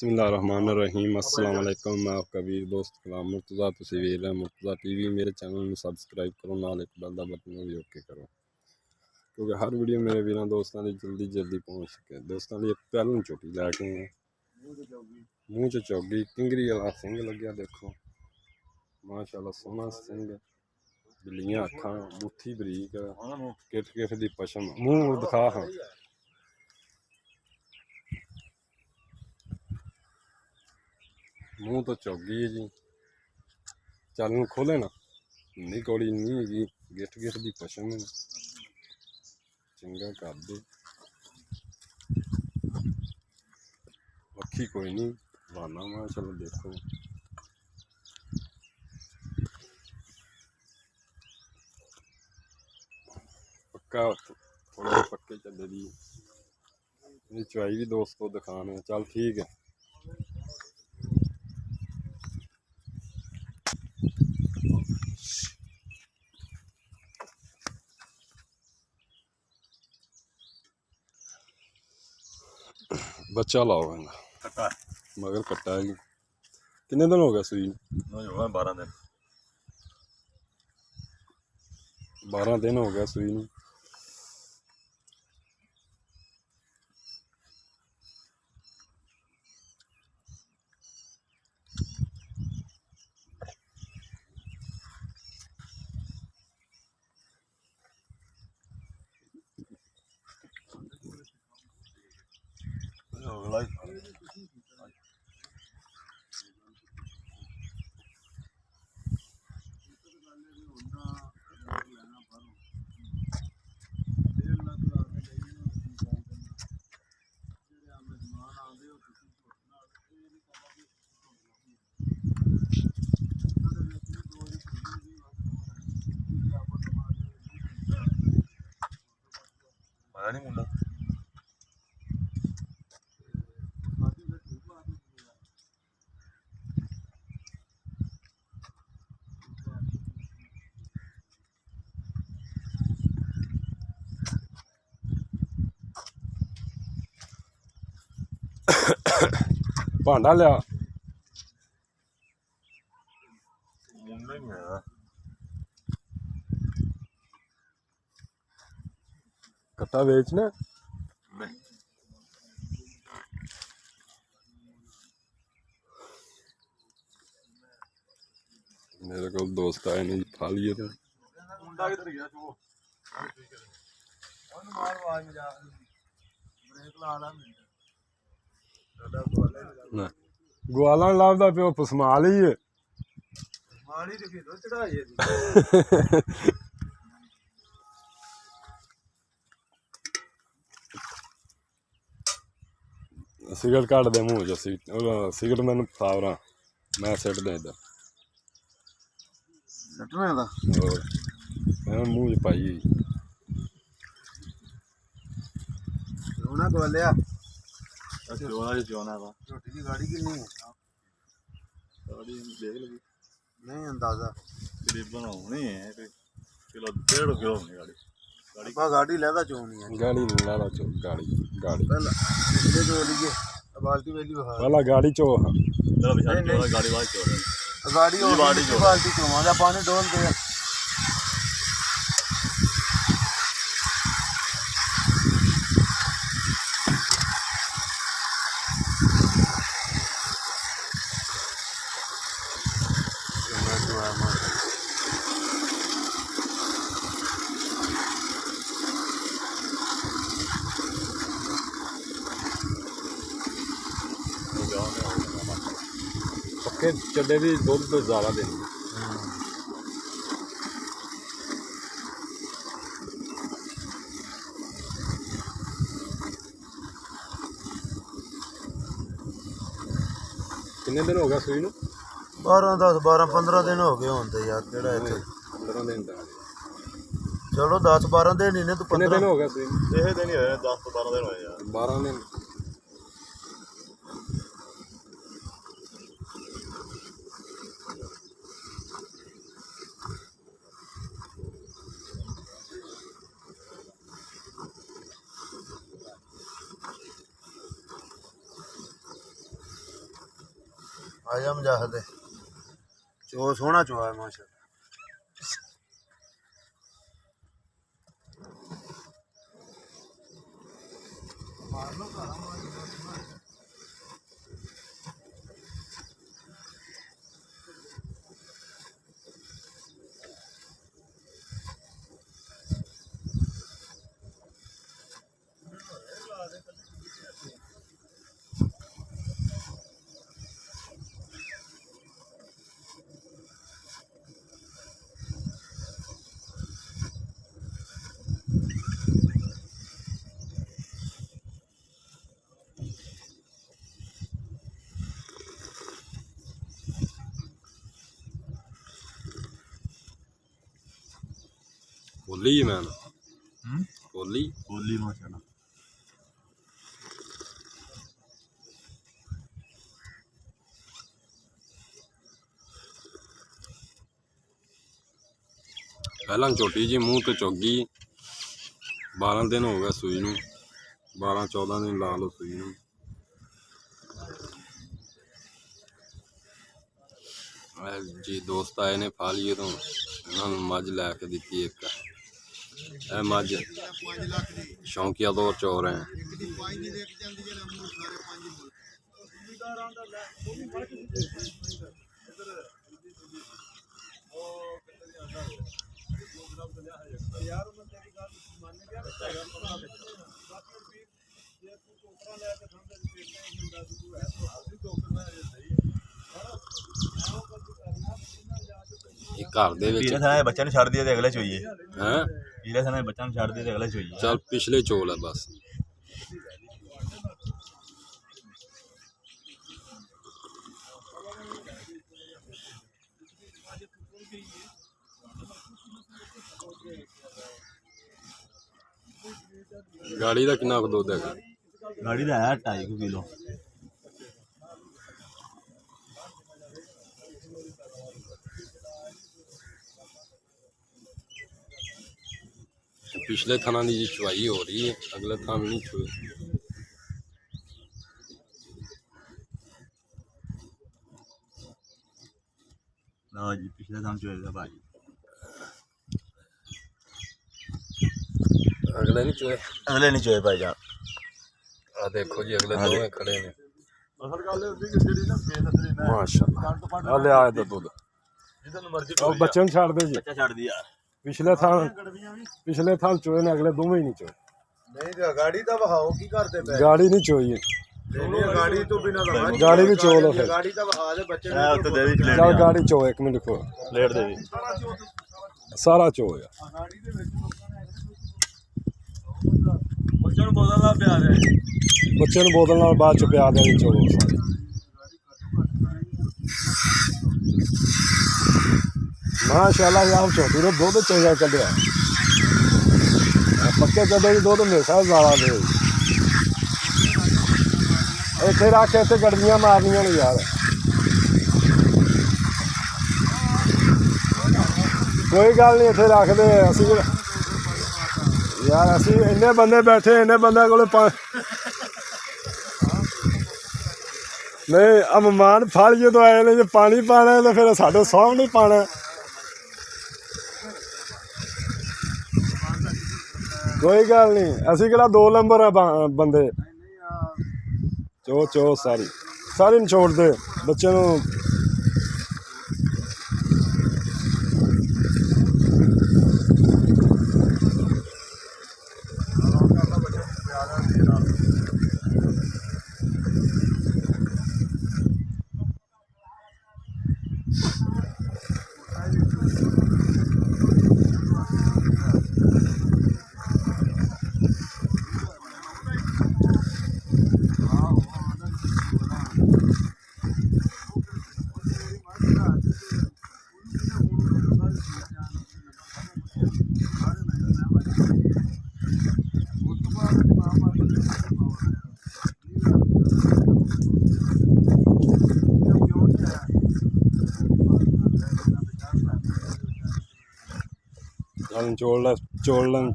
बिस्मिल्लाहिर्रहमानिर्रहीम अस्सलाम वालेकुम। मैं आपका वीर दोस्त कलाम मुर्तज़ा तस्वीर है मुर्तज़ा टीवी। मेरे चैनल में सब्सक्राइब करो, नाल एक बेल दा बटन भी ओके करो क्योंकि हर वीडियो मेरे वीरों दोस्तों की जल्दी पहुँच सके। दोस्तों की एक पैलन चोटी लैके मूँह च चौगी किंगरी वाला सिंह लग्या देखो माशाअल्लाह सोहना सिंह, बिल्लियां अखां, बूथी बरीक, किठ किठ दी पशम। मूँह दिखा हाँ मूँह तो चौगी है जी, चल खोले ना इन्नी कौड़ी नहीं है, गिठ गिठ की पशम है, चंगा कर दे अखी कोई नहीं बहाना माशाअल्लाह देखो। पक्का थोड़े पक्के चले दी चुआई भी दोस्तों दिखाने चल ठीक है। बच्चा लाओ मगर कट्टा है। कितने दिन हो गया सुई? 12 दिन। 12 दिन हो गया सुई नूं। पता नहीं मुंडा भांडा लिया मुंडा ही है कट्टा बेचना मेरे को दोस्त आए नहीं खा लिए थे। मुंडा किधर गया तू? मार आवाज में जा ब्रेक ला ला ना ग्वाला लाभदा प्यो पसमाल ही है मारी दिखी तो चढ़ाई सिगरेट कट दे मूँह च सिगरेट मैंने सावरा मैं सिट दे इधर सटने दा और मैं मूँह च पाई जोना गोलिया जोना दा छोटी दी गाड़ी कितनी है? गाड़ी देख लगी नहीं अंदाजा करीबन होनी है किलो 1.5 किलो होनी गाड़ी गाड़ी लेदा चोनी है गाड़ी लाला चो गाड़ी गाड़ी पहला पिछले जो लिए बाल्टी वेली वाला गाड़ी चो नहीं गाड़ी वाली चो गाड़ी बाल्टी चो पानी डोल दे पक्के चड्डे भी दुध तो ज़्यादा देंगे। कितने दिन हो गया सुई नूं? 12 10 12 15 दिन हो गए होंगे यार केड़ा इत्थे 15 दिन तक चलो 10 12 दिन ही ने तू 15 दिन हो गया सुई ਇਹ ਦਿਨ ਹੀ ਹੋਏ 10 ਤੋਂ 12 ਦਿਨ ਹੋਏ ਯਾਰ 12 दिन आजा मुजाहिद चो सोहना चोआ है माशा खोली ही मैन खोली बोली माशाल्लाह पहला छोटी जी मूँह तो चुग गई 12 दिन हो गए सूई नूं 12-14 दिन ला लो सूई नूं जी दोस्त आए ने फालिए तो उन्होंने मझ लैके दी एक मझ शौकिया दौर चोर हैं घर दे विच बच्चा छड़ दिया अगले चोइए हैं पीले सने बच्चा छड़ दिया अगले चोइए चल पिछले चोल है बस गाड़ी का कितना दुध है गाड़ी का है 2.5 किलो पिछले थाना की जी चुवाई हो रही है अगले थान नहीं चुए लो जी पिछले थान चुएगा भाई अगले नहीं चुए भाई जान आ देखो जी अगले दोवें खड़े ने माशाल्लाह ले आए तो दूध और बच्चे छाड़ दे जी बच्चा छड़ दिया पिछले थान चोए ने अगले दोवें ही नहीं चोए नहीं गाड़ी दा बहाओ की करदे पे गाड़ी नहीं चोई गाड़ी तो बिना गाड़ी भी चो लो फिर गाड़ी दा बहा दे बच्चे तो दे दी चल गाड़ी चो एक मिनट को प्लेट दे दी सारा चो या बच्चे ਨੂੰ ਬੋਤਲ ਨਾਲ ਪਿਆ ਦੇ बच्चे ਨੂੰ बोतल नाल बाद च पिया देनी चो सारी माशाल्लाह यार छोटी ने दुध चंगा कढ़िया पक्के कदे दुध हमेशा ज़्यादा दे इत्थे रख इत्थे गड़बियां मारनियां ने यार कोई गल नहीं इत्थे रख दे असीं यार असीं इन्ने बंदे बैठे इन्ने बंदे कोल नहीं अममान फल जो आए ने जो पानी पाना है तो फिर साढ़े सौं नहीं पाना कोई गल नहीं असीं किहड़ा 2 नंबर है बंदे चो सारी निचोड़ दे बच्चे नूं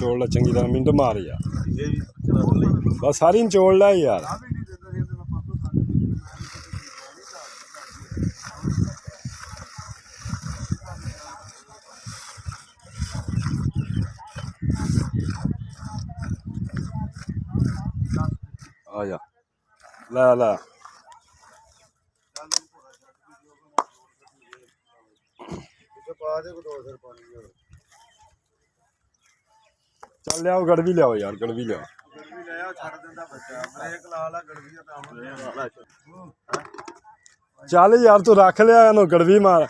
चोड़ चंगी तरह मिंट मार यार बस सारी निचोड़ ला यार ਲੈ ਲੈ ਪਾ ਦੇ ਕੋ 2 ਸਿਰ ਪਾਣੀ ਚੱਲ ਲਿਆਓ ਗੜਵੀ ਲਿਆਓ ਯਾਰ ਗੜਵੀ ਲਿਆਓ ਗੜਵੀ ਲੈ ਆ ਛੱਡ ਦਿੰਦਾ ਬੱਚਾ ਬ੍ਰੇਕ ਲਾ ਲਾ ਗੜਵੀ ਤਾਂ ਚੱਲ ਯਾਰ ਤੂੰ ਰੱਖ ਲਿਆ ਇਹਨੂੰ ਗੜਵੀ ਮਾਰ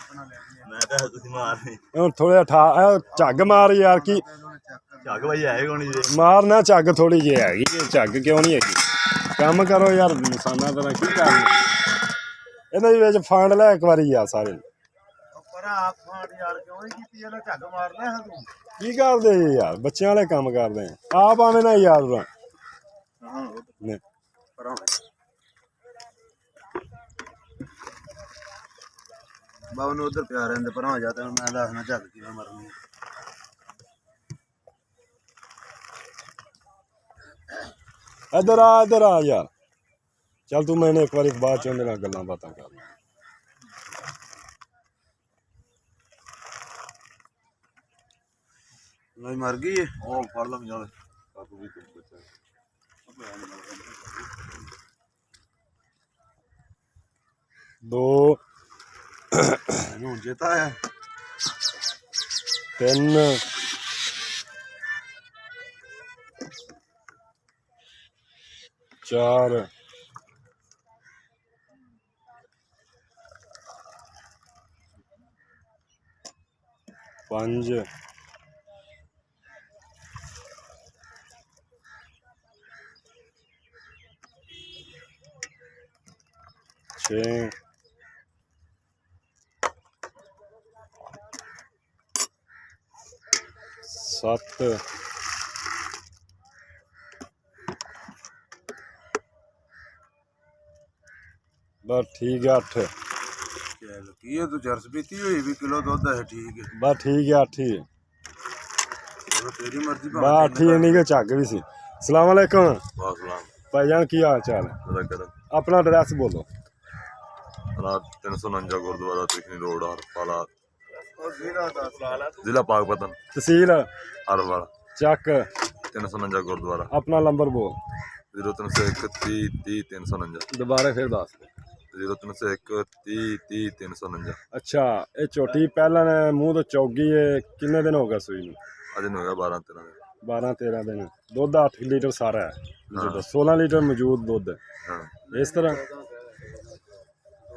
ਮੈਂ ਤਾਂ ਤੁਸੀਂ ਮਾਰਨੀ ਹੁਣ ਥੋੜਾ ਝੱਗ ਮਾਰ ਯਾਰ ਕੀ ਝੱਗ ਭਾਈ ਆਏ ਕੋਣੀ ਜੀ ਮਾਰਨਾ ਝੱਗ ਥੋੜੀ ਜਿਹੀ ਹੈਗੀ ਝੱਗ ਕਿਉਂ ਨਹੀਂ ਹੈਗੀ ਕੰਮ ਕਰੋ ਯਾਰ ਇਨਸਾਨਾਂ ਤਰ੍ਹਾਂ ਕੀ ਕਰਨਾ ਇਹਨਾਂ ਦੇ ਵਿੱਚ ਫੰਡ ਲੈ ਇੱਕ ਵਾਰੀ ਯਾਰ ਸਾਰੇ ਪਰ ਆਪ ਫਾੜ ਯਾਰ ਕਿਉਂ ਨਹੀਂ ਕੀਤੀ ਇਹਨਾਂ ਝੱਗ ਮਾਰ ਲੈ ਹਾਂ ਤੂੰ ਕੀ ਕਰਦੇ ਜੀ ਯਾਰ ਬੱਚਿਆਂ ਵਾਲੇ ਕੰਮ ਕਰਦੇ ਆ ਆਪ ਆਵੇਂ ਨਾ ਯਾਰ ਹਾਂ ਨੇ ਪਰ ਬਾਬਾ ਨੂੰ ਉਧਰ ਪਿਆ ਰਹਿੰਦੇ ਪਰ ਹੋ ਜਾ ਤੈਨੂੰ ਮੈਂ ਦੱਸਣਾ ਝੱਗ ਕਿਵੇਂ ਮਰਨੀ ਇੱਧਰ ਆ ਯਾਰ ਚੱਲ ਤੂੰ ਮੈਨੇ ਇੱਕ ਵਾਰੀ ਬਾਅਦ ਚ ਉਹਦੇ ਨਾਲ ਗੱਲਾਂ ਬਾਤਾਂ ਕਰ ਲਾਂ ਨਹੀਂ ਮਰ ਗਈ ਏ ਉਹ ਫੜ ਲਾਂ ਜਾਲੇ ਕਾਕੂ ਵੀ ਤੂੰ ਬੱਚਾ ਦੋ ਨੂੰ ਜੇਤਾ ਹੈ 3 4 5 6 7 बस ठीक है 8 ਚੱਲ ਕੀ ਹੈ ਤੂੰ ਜਰਸ ਪੀਤੀ ਹੋਈ ਵੀ ਕਿਲੋ ਦੁੱਧ ਹੈ ਠੀਕ ਹੈ बस ठीक है 8 ही ਚਲੋ ਤੇਰੀ ਮਰਜ਼ੀ बस 8 ही नहीं के झग भी सी सलाम अलैकुम ਵਾਹ ਸਲਾਮ भाईजान की हाल चाल है ਉਹਦਾ ਕਰ अपना एड्रेस बोलो ਰਾਤ 349 ਗੁਰਦੁਆਰਾ ਤ੍ਰਿਖਣੀ ਰੋਡ ਹਰਪਾਲਾ ਉਹ ਜ਼ਿਲ੍ਹਾ ਦਾ ਸਵਾਲ ਜ਼ਿਲ੍ਹਾ ਪਾਕਪਤਨ तहसील ਹਰਵਾਲਾ चक 349 ਗੁਰਦੁਆਰਾ अपना नंबर बोल 0301 30 30 349 दोबारा फिर दस 0301 30 30 349 अच्छा ये छोटी पहला ने मुंह तो चौगी है कितने दिन हो गए सुई में ਅੱਜ ਨੂੰ ਹੋਇਆ 12 13 12-13 दिन दुध 8 लीटर सारा है 16 लीटर मौजूद दुध ਹਾਂ इस तरह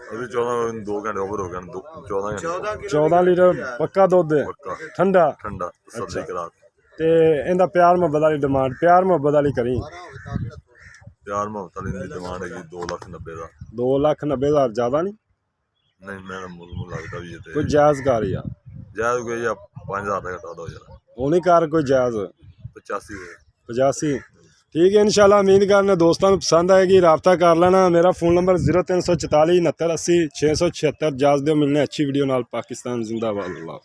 ਅਭੀ 14 2 ਘੰਟੇ ਓਵਰ ਹੋ ਗਏ 14 ਘੰਟੇ 14 ਲੀਟਰ ਪੱਕਾ ਦੁੱਧ ਹੈ ਪੱਕਾ ਠੰਡਾ ਠੰਡਾ ਸਬਜ਼ੀ ਕਰਾ ਤੇ ਇਹਦਾ ਪਿਆਰ ਮੁਹੱਬਤ ਵਾਲੀ ਡਿਮਾਂਡ ਪਿਆਰ ਮੁਹੱਬਤ ਵਾਲੀ ਕਰੀ ਪਿਆਰ ਮੁਹੱਬਤ ਵਾਲੀ ਦੀ ਡਿਮਾਂਡ ਹੈਗੀ 2,90,000 ਦਾ 2,90,000 ਜ਼ਿਆਦਾ ਨਹੀਂ ਨਹੀਂ ਮੈਂ ਮੁੱਲ ਲੱਗਦਾ ਵੀ ਇਹ ਤੇ ਕੋਈ ਜਾਇਜ਼ ਕਰ ਯਾਰ ਜਾਇਜ਼ ਕੋਈ ਜਾਂ 5,000 ਦਾ ਘਟਾ ਦੋ ਯਾਰ ਉਹ ਨਹੀਂ ਕਰ ਕੋਈ ਜਾਇਜ਼ 85 ਦੇ 85 ठीक है इंशाल्लाह उम्मीद करने दोस्तों को पसंद आएगी रब्ता कर लेना मेरा फ़ोन नंबर 0344 69 80 676 जाज दो मिलने अच्छी वीडियो नाल पाकिस्तान जिंदाबाद अल्लाह।